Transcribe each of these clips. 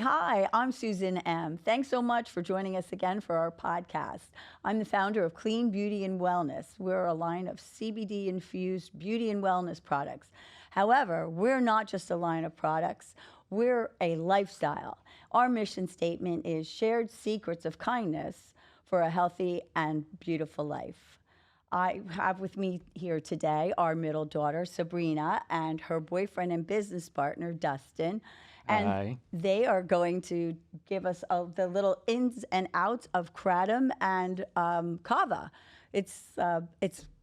Hi, I'm Susan M. Thanks so much for joining us again for our podcast. I'm the founder of Clean Beauty and Wellness. We're a line of CBD infused beauty and wellness products. However, we're not just a line of products, we're a lifestyle. Our mission statement is shared secrets of kindness for a healthy and beautiful life. I have with me here today our middle daughter, Sabrina, and her boyfriend and business partner, Dustin. And Hi. they are going to give us the little ins and outs of kratom and kava. It's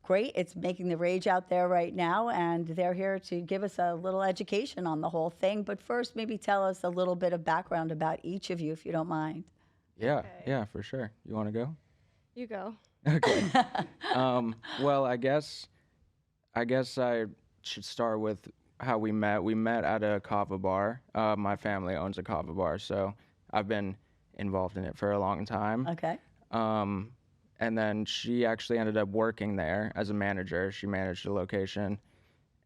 great. It's making the rage out there right now, and they're here to give us a little education on the whole thing. But first, maybe tell us a little bit of background about each of you, if you don't mind. Yeah, Okay. yeah, for sure. You want to go? You go. Okay. Well, I guess I should start with how we met. We met at a kava bar. My family owns a kava bar, so I've been involved in it for a long time. Okay. And then she actually ended up working there as a manager. She managed the location,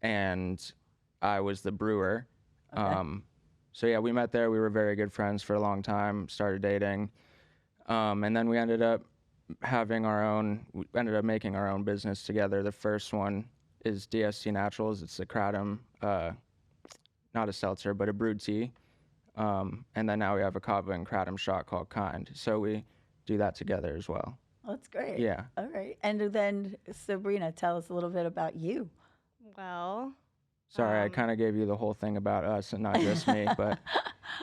and I was the brewer. Okay. So yeah, we met there. We were very good friends for a long time. Started dating, and then we ended up we ended up making our own business together. The first one is DSC Naturals. It's a kratom, not a seltzer, but a brewed tea. And then now we have a kava and kratom shot called Kind. So we do that together as well. That's great. Yeah. All right. And then, Sabrina, tell us a little bit about you. Well, Sorry, I kind of gave you the whole thing about us and not just me, but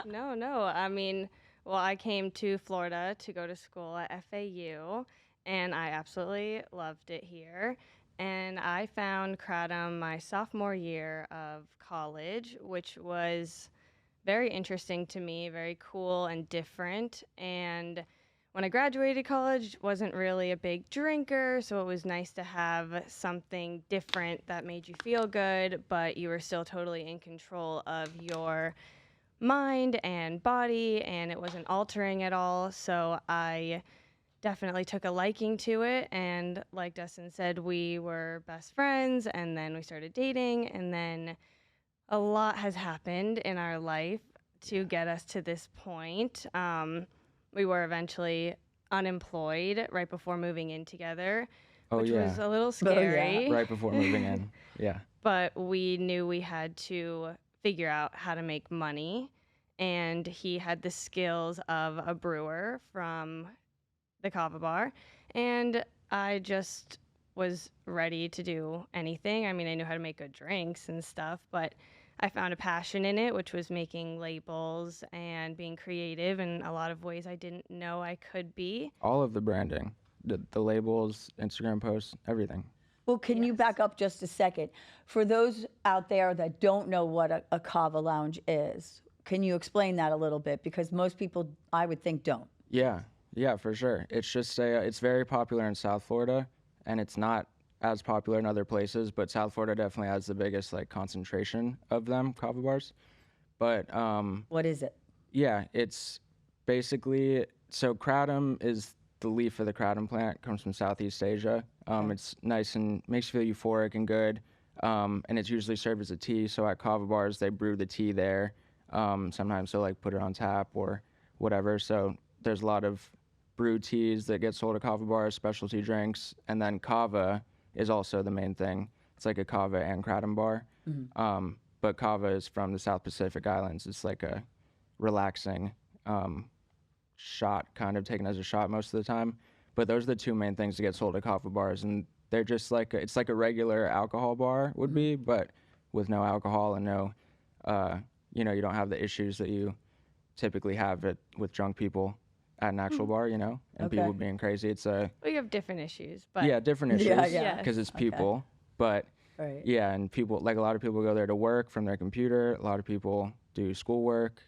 no. I mean, well, I came to Florida to go to school at FAU, and I absolutely loved it here. And I found kratom my sophomore year of college, which was very interesting to me, very cool and different. And when I graduated college, wasn't really a big drinker, so it was nice to have something different that made you feel good, but you were still totally in control of your mind and body, and it wasn't altering at all. So I definitely took a liking to it, and like Dustin said, we were best friends, and then we started dating, and then a lot has happened in our life to get us to this point. We were eventually unemployed right before moving in together, oh which yeah, was a little yeah. scary. right before moving in. Yeah. But we knew we had to figure out how to make money. And he had the skills of a brewer from the kava bar. And I just was ready to do anything. I mean, I knew how to make good drinks and stuff, but I found a passion in it, which was making labels and being creative in a lot of ways I didn't know I could be. All of the branding, the labels, Instagram posts, everything. Well, can you back up just a second? For those out there that don't know what a kava lounge is, can you explain that a little bit? Because most people, I would think, don't. Yeah, for sure. It's just it's very popular in South Florida, and it's not as popular in other places, but South Florida definitely has the biggest like concentration of them kava bars. But What is it? yeah, it's basically so kratom is the leaf of the kratom plant. Comes from Southeast Asia. It's nice and makes you feel euphoric and good. And it's usually served as a tea. So at kava bars, they brew the tea there. Sometimes they'll like put it on tap or whatever. So there's a lot of brewed teas that get sold at kava bars, specialty drinks, and then kava is also the main thing. It's like a kava and kratom bar. But kava is from the South Pacific Islands. It's like a relaxing shot, kind of taken as a shot most of the time. But those are the two main things that get sold at kava bars, and they're just like it's like a regular alcohol bar would be, but with no alcohol and no, you don't have the issues that you typically have with drunk people at an actual bar, and Okay. people being crazy. It's We have different issues, but different issues Yeah. because it's Okay. people, but Right. yeah, and people like a lot of people go there to work from their computer. A lot of people do schoolwork.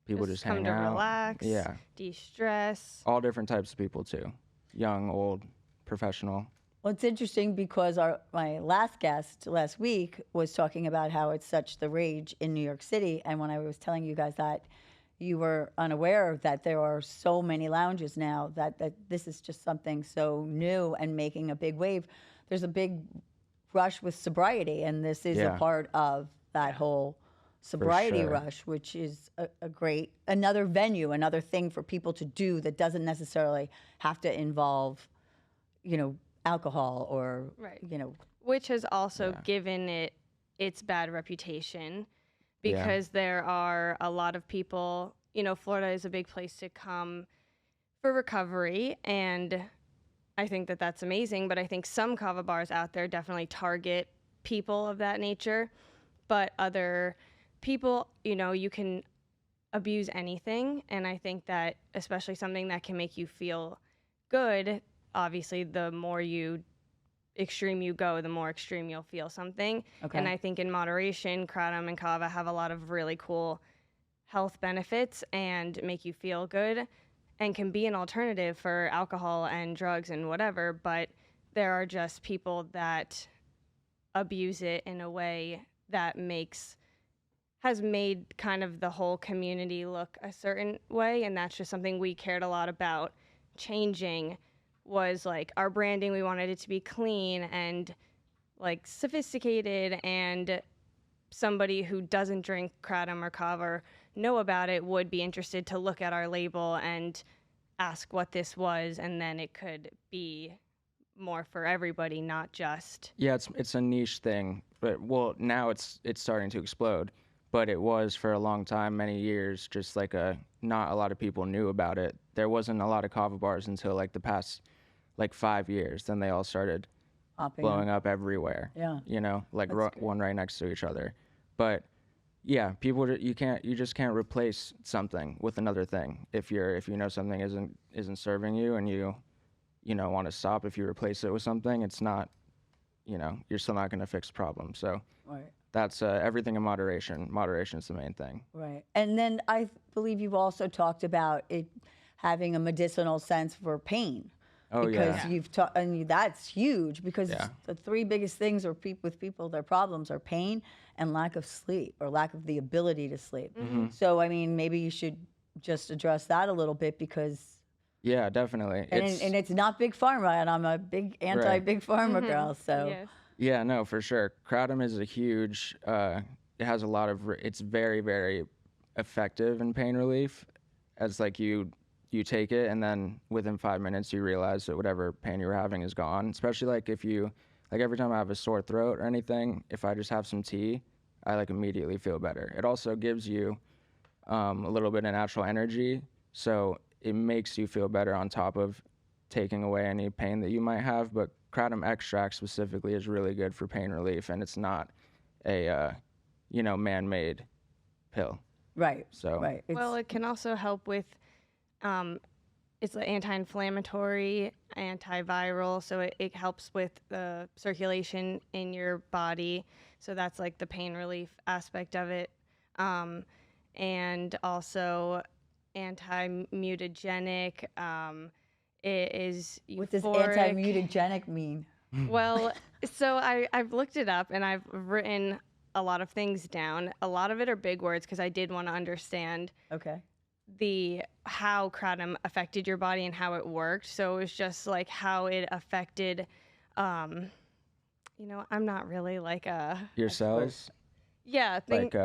People just come hang to out. relax, Yeah, de-stress. all different types of people too, young, old, professional. Well, it's interesting because my last guest last week was talking about how it's such the rage in New York City. And when I was telling you guys that, you were unaware that there are so many lounges now that this is just something so new and making a big wave. There's a big rush with sobriety, and this is a Yeah. part of that whole Sobriety sure. Rush, which is a great, another venue, another thing for people to do that doesn't necessarily have to involve, alcohol or, Right. you know, Which has also Yeah. given it its bad reputation Yeah. because there are a lot of people, Florida is a big place to come for recovery, and I think that that's amazing, but I think some kava bars out there definitely target people of that nature, but other people, you can abuse anything, and I think that especially something that can make you feel good, obviously the more extreme you go, the more extreme you'll feel something. Okay. And I think in moderation, kratom and kava have a lot of really cool health benefits and make you feel good and can be an alternative for alcohol and drugs and whatever, but there are just people that abuse it in a way that has made kind of the whole community look a certain way, and that's just something we cared a lot about changing. Was like our branding, we wanted it to be clean and like sophisticated, and somebody who doesn't drink kratom or kava or know about it would be interested to look at our label and ask what this was, and then it could be more for everybody, not just Yeah, it's a niche thing, but well, now it's starting to explode. But it was for a long time, many years, just like not a lot of people knew about it. There wasn't a lot of kava bars until like the past like 5 years. Then they all started blowing up everywhere. Yeah. Like That's great. one right next to each other. But yeah, you just can't replace something with another thing. If you know something isn't serving you and you want to stop, if you replace it with something, it's not, you're still not going to fix the problem. So Right. that's everything in moderation. Moderation is the main thing. Right. And then I believe you've also talked about it having a medicinal sense for pain. Oh Because yeah. you've taught, and that's huge because Yeah. the three biggest things are with people, their problems are pain and lack of sleep or lack of the ability to sleep. Mm-hmm. So, I mean, maybe you should just address that a little bit because, Yeah, definitely. and it's not big pharma, and I'm a big anti-big pharma girl. So, yes. Yeah, no, for sure. Kratom is a huge. It has a lot of. It's very, very effective in pain relief. As like you take it, and then within 5 minutes you realize that whatever pain you were having is gone. Especially like if you like every time I have a sore throat or anything, if I just have some tea, I like immediately feel better. It also gives you a little bit of natural energy, so it makes you feel better on top of taking away any pain that you might have. But kratom extract specifically is really good for pain relief, and it's not a man-made pill. right. So Right. Well, it can also help with it's anti-inflammatory, antiviral, so it helps with the circulation in your body. So that's like the pain relief aspect of it, and also anti-mutagenic. It is What does euphoric. anti-mutagenic mean? Well, so I've looked it up and I've written a lot of things down. A lot of it are big words because I did want to understand Okay. how kratom affected your body and how it worked. So it was just like how it affected, I'm not really like your cells, yeah, like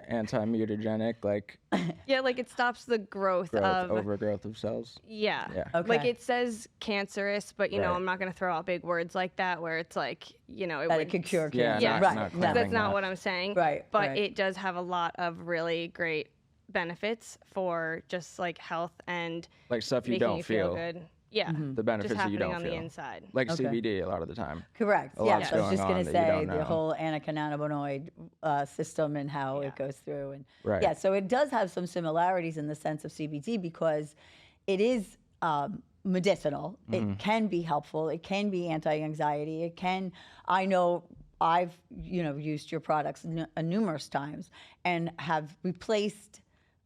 anti-mutagenic, like yeah, like it stops the growth of overgrowth of cells. yeah. Yeah. Okay. Like it says cancerous, but Right. I'm not going to throw out big words like that where it's like, it That would it could cure Yeah, cancer. Yes. Right. not No. claiming That's not that. what I'm saying. Right. But right. it does have a lot of really great benefits for just like health and Like stuff you making don't you feel feel. good. Yeah. The benefits Just that you happening don't on feel. the inside. Like Okay. CBD a lot of the time. Correct. A Yes, lot's I was just going going on to that you say don't the know. whole endocannabinoid system and how it goes through, and Right. yeah, so it does have some similarities in the sense of CBD because it is medicinal. It can be helpful. It can be anti-anxiety. It can. I know I've used your products numerous times and have replaced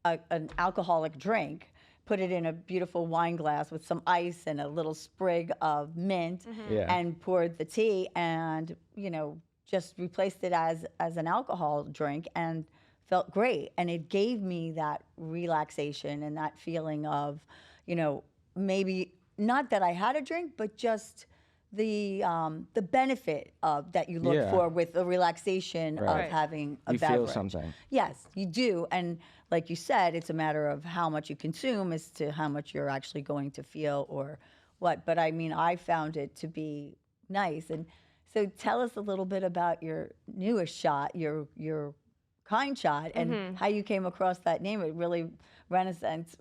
an alcoholic drink, put it in a beautiful wine glass with some ice and a little sprig of mint, Yeah. and poured the tea, and just replaced it as an alcohol drink, and felt great. And it gave me that relaxation and that feeling of, maybe not that I had a drink, but just the benefit of that you look Yeah. for with the relaxation of Right. having a You beverage. feel something. Yes, you do. And like you said, it's a matter of how much you consume as to how much you're actually going to feel or what. But I mean, I found it to be nice. And so tell us a little bit about your newest shot, your Kind shot, and how you came across that name. It really Renaissance.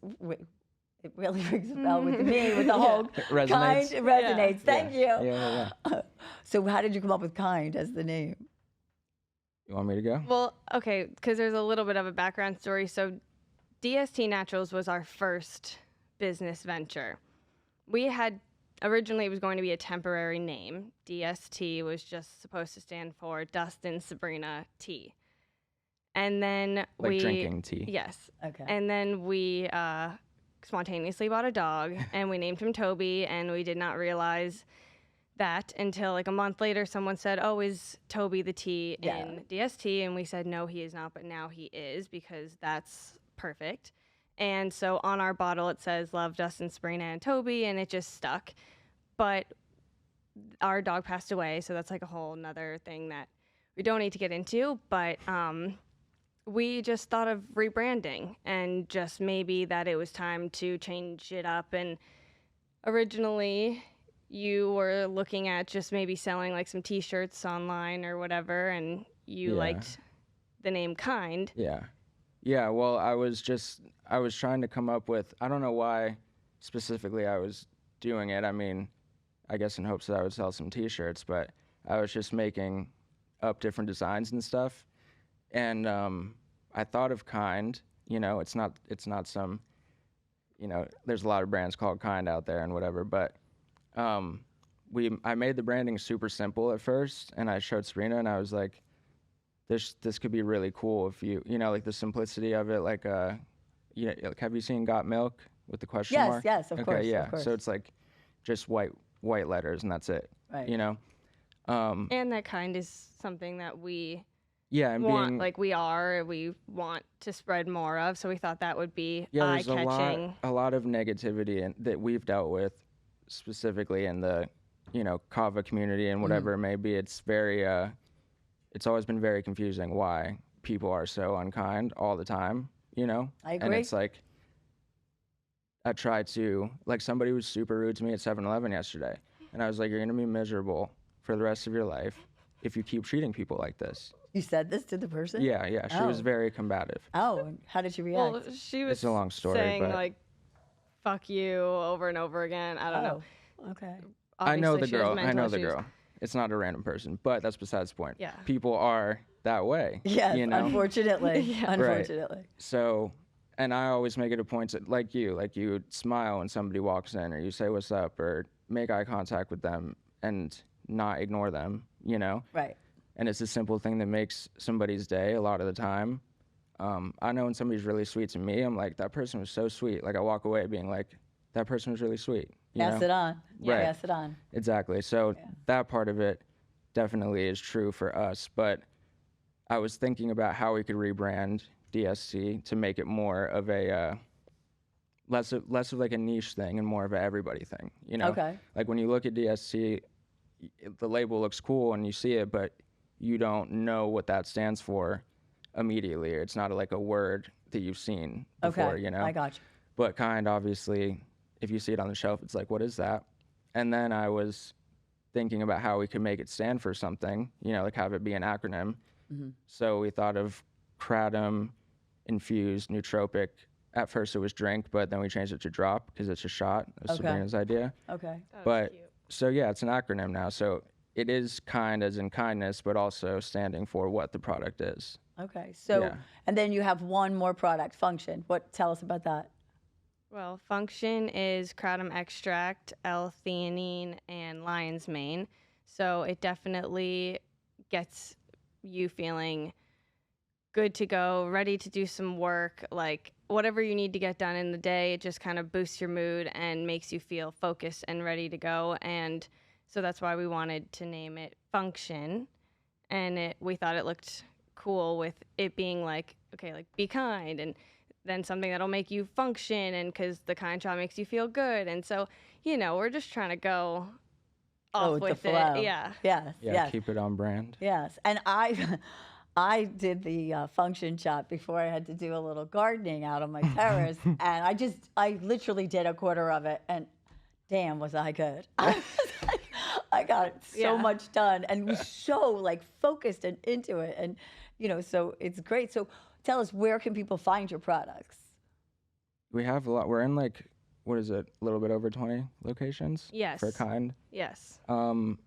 It really rings a bell with me, with the whole resonates. Kind. It resonates. Thank you. Yeah. So how did you come up with Kind as the name? You want me to go? Well, okay, because there's a little bit of a background story. So, DST Naturals was our first business venture. We had originally it was going to be a temporary name. DST was just supposed to stand for Dustin Sabrina Tea. And then Like drinking tea. Yes. Okay. And then we spontaneously bought a dog and we named him Toby, and we did not realize that until like a month later someone said, "Oh, is Toby the T in DST?" And we said, "No, he is not," but now he is, because that's perfect. And so on our bottle it says "Love Dustin, Sabrina, and Toby," and it just stuck. But our dog passed away, so that's like a whole nother thing that we don't need to get into. But we just thought of rebranding and just maybe that it was time to change it up. And originally you were looking at just maybe selling like some t-shirts online or whatever, and you liked the name Kind. Yeah, well, I was trying to come up with, I don't know why specifically I was doing it. I mean, I guess in hopes that I would sell some t-shirts, but I was just making up different designs and stuff. And I thought of Kind, it's not some, there's a lot of brands called Kind out there and whatever, but I made the branding super simple at first, and I showed Sabrina, and I was like, this could be really cool if you like the simplicity of it, like like, have you seen Got Milk with the question mark? Yes, of course. Yeah, of course. so it's like just white letters, and that's it. Right. And that Kind is something that we and we want to spread more of, so we thought that would be eye-catching. a lot of negativity that we've dealt with, specifically in the Kava community and whatever it may be. It's very it's always been very confusing why people are so unkind all the time, I agree. And it's like, I tried to, like, somebody was super rude to me at 7-Eleven yesterday, and I was like, you're gonna be miserable for the rest of your life if you keep treating people like this. You said this to the person? Yeah, she was Oh. very combative. Oh, and how did she react? Well, she was It's a long story, saying but like "fuck you" over and over again. I don't know. Okay. I know Obviously, the she has girl. I mental know the issues. girl. It's not a random person, but that's besides the point. Yeah. People are that way. Yes, unfortunately. Yeah. Unfortunately. So, and I always make it a point to, like you would smile when somebody walks in, or you say what's up, or make eye contact with them and not ignore them, Right. And it's a simple thing that makes somebody's day a lot of the time. I know when somebody's really sweet to me, I'm like, that person was so sweet. Like, I walk away being like, that person was really sweet. Pass it on. Right. Pass it on. Exactly. So that part of it definitely is true for us. But I was thinking about how we could rebrand DSC to make it more of a less of like a niche thing and more of a everybody thing. Okay. Like, when you look at DSC, the label looks cool and you see it, but you don't know what that stands for immediately. It's not like a word that you've seen before. Okay. I got you. But Kind, obviously, if you see it on the shelf, it's like, what is that? And then I was thinking about how we could make it stand for something, like have it be an acronym. So we thought of Kratom infused nootropic. At first it was drink, but then we changed it to drop because it's a shot. That was Sabrina's idea. Okay. That was But cute. so yeah, it's an acronym now. So it is kind as in kindness, but also standing for what the product is. Okay. So, Yeah. and then you have one more product, Function. Tell us about that. Well, Function is kratom extract, L-theanine, and lion's mane. So it definitely gets you feeling good to go, ready to do some work, like whatever you need to get done in the day. It just kind of boosts your mood and makes you feel focused and ready to go. And so that's why we wanted to name it Function. And we thought it looked cool with it being like, okay, like be kind, and then something that'll make you function, and because the Kind shot makes you feel good. And so, we're just trying to go off with the with flow. it. Yeah. Yes. Yeah, yes. keep it on brand. Yes, and I did the function shop before I had to do a little gardening out on my terrace, and I literally did a quarter of it, and damn, was I good. I got so Yeah. much done and was so like focused and into it, and so it's great. So tell us, where can people find your products? We have a lot. We're in like, what is it? A little bit over 20 locations. Yes. For Kind. Yes. You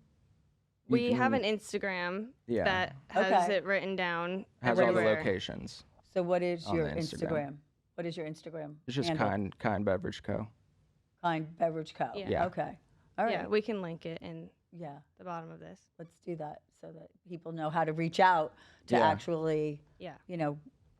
We have can- an Instagram Yeah. that has Okay. it written down has all the everywhere. locations. So what is On your the Instagram. Instagram? What is your Instagram? It's just handle? Kind Beverage Co. Kind Beverage Co. Yeah. Okay. All right. Yeah, we can link it in Yeah. the bottom of this. Let's do that so that people know how to reach out to Yeah. actually, Yeah.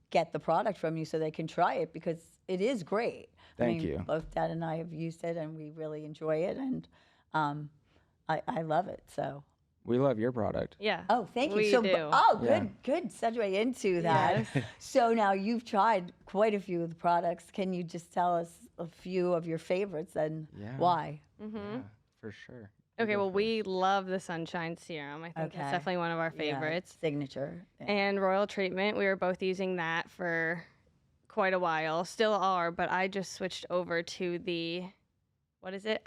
get the product from you so they can try it, because it is great. Thank you. Both Dad and I have used it and we really enjoy it, and I love it. So, We love your product. Yeah. oh, thank you. We So, do. Yeah. good segue into that. So now you've tried quite a few of the products. Can you just tell us a few of your favorites and Yeah. why? Mm-hmm. Yeah, for sure. Okay, go well, first. we love the Sunshine Serum. I think Okay. it's definitely one of our Yeah, favorites. signature. Yeah. And Royal Treatment, we were both using that for quite a while. Still are, but I just switched over to the, what is it?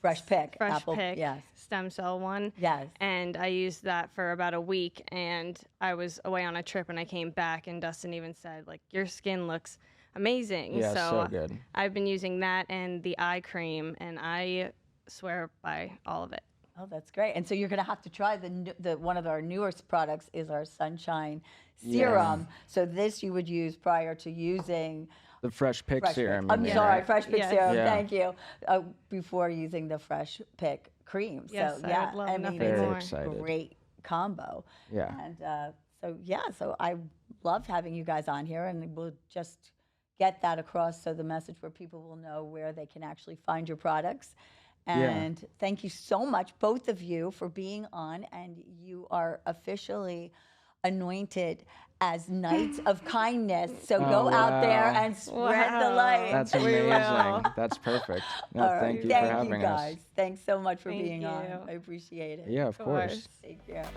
Fresh Pick. Fresh Apple, Pick yes. stem cell one. Yes. And I used that for about a week, and I was away on a trip and I came back, and Dustin even said, like, your skin looks amazing. Yeah, so good. I've been using that and the eye cream, and I swear by all of it. Oh, that's great. And so you're going to have to try the one of our newest products is our Sunshine Serum. So this you would use prior to using The Fresh Pick Fresh Serum. Pick. you I'm mean, sorry, right? Fresh Pick Yes. Serum. Yeah. Thank you. Before using the Fresh Pick cream. Yes, so I yeah, would love I mean, nothing it's Very more. excited. a great combo. Yeah. And so I love having you guys on here, and we'll just get that across so the message where people will know where they can actually find your products. And thank you so much, both of you, for being on. And you are officially anointed as Knights of Kindness. So go out there wow. and spread the Wow. light. That's We will. amazing. That's perfect. No, All right. thank you Thank for having you guys. us. Thanks so much for Thank being on. you. I appreciate it. Yeah, of course. course. Take care.